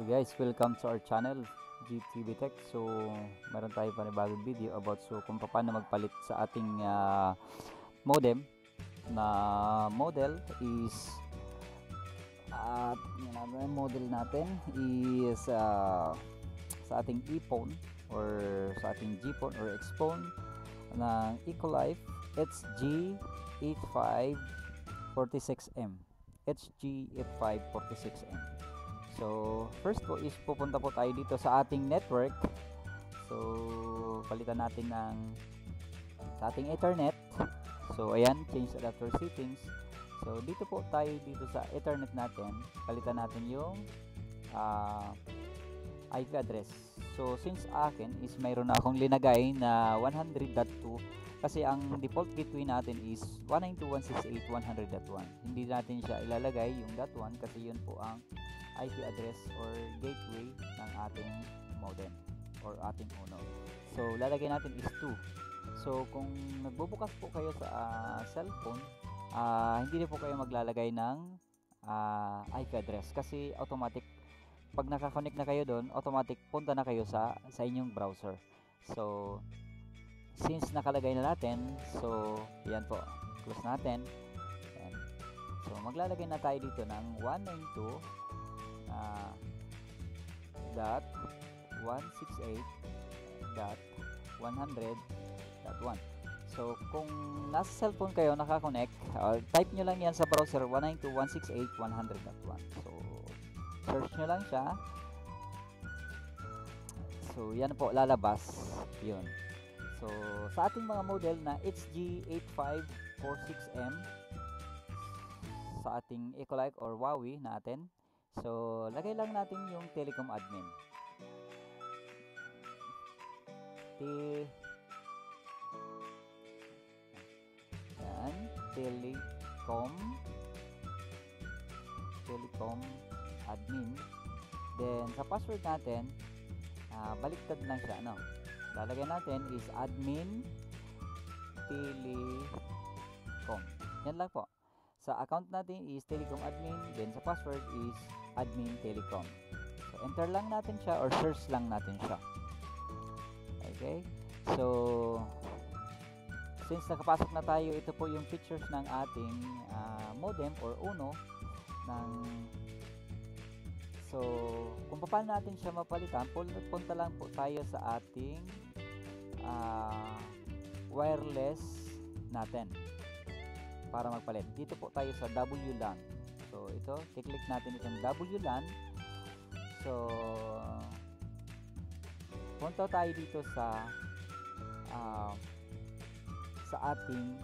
Hello guys, welcome to our channel, GTV Tech. So, meron tayo panibagong video about kung paano magpalit sa ating modem na model is yung model natin is sa ating ePhone or sa ating Gphone or Xphone ng Ecolife HG8546M HG8546M. So, first po is pupunta po tayo dito sa ating network. So, palitan natin sa ating Ethernet. So, ayan, change adapter settings. So, dito po tayo dito sa Ethernet natin. Palitan natin yung IP address. So, since akin is mayroon na akong linagay na 100.2 kasi ang default gateway natin is 192.168.100.1. Hindi natin siya ilalagay yung .1 kasi yun po ang IP address or gateway ng ating modem or ating Uno. So, lalagay natin is 2. So, kung nagbubukas po kayo sa cellphone, hindi na po kayo maglalagay ng IP address kasi automatic, pag nakakonect na kayo doon, automatic punta na kayo sa inyong browser. So, since nakalagay na natin, so, yan po, close natin. Yan. So, maglalagay na tayo dito ng 192.168.100.1. So, kung nasa cellphone kayo nakakonect, type nyo lang yan sa browser 192.168.100.1. So, search nyo lang siya. So, yan po, lalabas. Yun. So, sa ating mga model na HG8546M sa ating Ecolife or Huawei natin, so, lagay lang natin yung telecom admin. Yan, telecom admin. Then, sa password natin, baliktad lang siya, ano? Lalagay natin is admin telecom. Yan lang po. Sa account natin is telecom admin, then sa password is admin telecom. So, enter lang natin siya or search lang natin siya. Okay? So, since nakapasok na tayo, ito po yung pictures ng ating modem or Uno so, kung paano natin siya mapalitan, punta lang po tayo sa ating wireless natin para magpalit. Dito po tayo sa WLAN. So, ito, i-click natin itong WLAN. So, punta tayo dito sa ating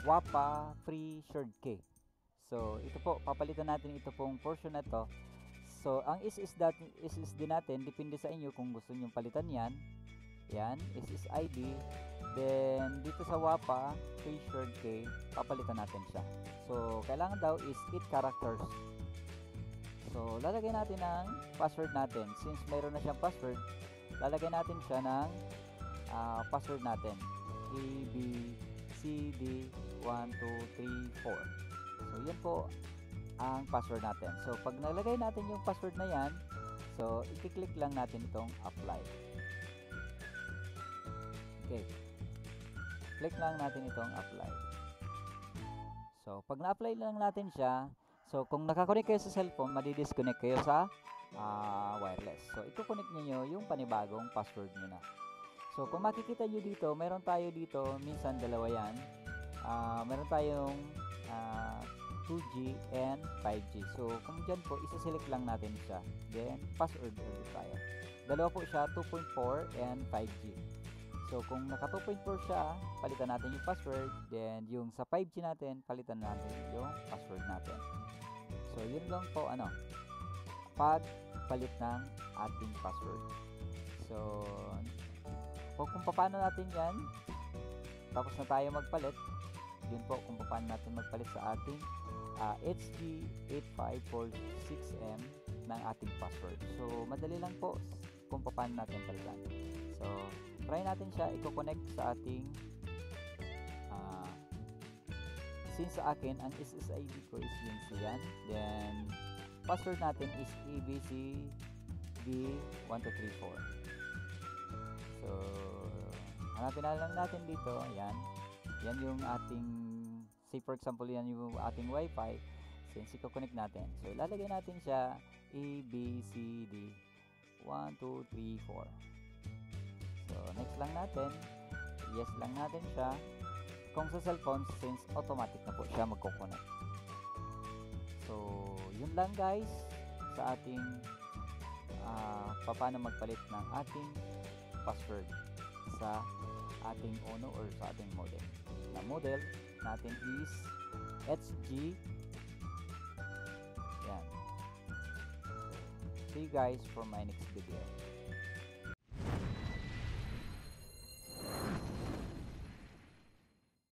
WAPA Free Shared Key. So, ito po, papalitan natin ito pong portion na to. So, ang SSD natin, depende sa inyo kung gusto nyo palitan yan. Yan, SSID. Then, dito sa WAPA, Free Shared Key, papalitan natin siya. So, kailangan daw is 8 characters. So, lalagay natin ang password natin. Since mayroon na siyang password, lalagay natin siya ng password natin. ABCD1234. So, yan po ang password natin. So, pag nalagay natin yung password na yan, so, i-click lang natin itong apply. Okay. Click lang natin itong apply. So, pag na-apply lang natin siya, so, kung nakakonect kayo sa cellphone, madi-disconnect kayo sa wireless. So, i-connect nyo yung panibagong password nyo na. So, kung makikita nyo dito, meron tayo dito, minsan dalawa yan. Meron tayong 2G and 5G. So, kung dyan po, isa-select lang natin siya. Then, password ulit tayo. Dalawa po siya, 2.4 and 5G. So, kung naka 2.4 siya, palitan natin yung password. Then, yung sa 5G natin, palitan natin yung password natin. So, yun lang po, pagpalit ng ating password. So, kung paano natin yan, tapos na tayo magpalit, yun po kung paano natin magpalit sa ating HG8546M ng ating password. So, madali lang po kung paano natin palitan. So, try natin siya i-connect sa ating since sa akin, ang SSID ko is yun siyan. Then, password natin is ABCD1234. So, hanapin na lang natin dito. Ayan. Yan yung ating, say for example, yan yung ating wifi. Since i-connect natin. So, ilalagay natin siya ABCD1234. So, next lang natin. Yes lang natin siya. Kung sa cellphone, since automatic na po siya magko-connect. So, yun lang guys sa ating paano magpalit ng ating password sa ating Ono or sa ating modem. Na model natin is HG. Yan. See you guys for my next video.